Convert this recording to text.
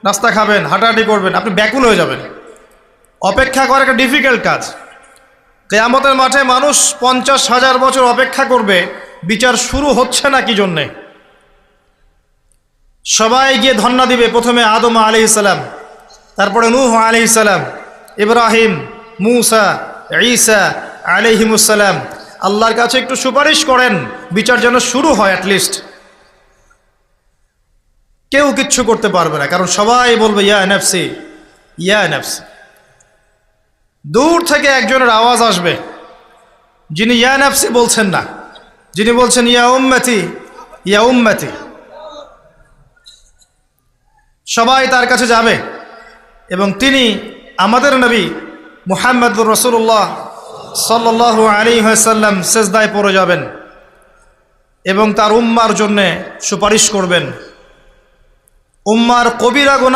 নাস্তা খাবেন, হাঁটাহাঁটি করবেন, আপনি ব্যাকুল হয়ে যাবেন। অপেক্ষা করা একটা ডিফিকাল্ট কাজ। কিয়ামতের মাঠে মানুষ 50,000 বছর অপেক্ষা করবে, বিচার শুরু হচ্ছে না কি জন্যে। সবাই গিয়ে ধন্না দিবে, প্রথমে আদম আলাইহিস সালাম, তারপরে নূহ আলাইহিস সালাম, ইব্রাহিম, মূসা, ঈসা আলাইহিমুস সালাম। আল্লাহর কাছে একটু সুপারিশ করেন, বিচার যেন শুরু হয় অ্যাটলিস্ট। কেউ কিচ্ছু করতে পারবে না, কারণ সবাই বলবে ইয়া নাফসি, ইয়া নাফসি। দূর থেকে একজনের আওয়াজ আসবে, যিনি ইয়া নাফসি বলছেন না, যিনি বলছেন ইয়া উম্মতি, ইয়া উম্মতি। সবাই তার কাছে যাবে এবং তিনি আমাদের নবী মুহাম্মদুর রাসূলুল্লাহ সাল্লাল্লাহু আলাইহি ওয়াসাল্লাম সিজদায় পড়ে যাবেন এবং তার উম্মার জন্য সুপারিশ করবেন। উম্মার কবিরা গুনাহ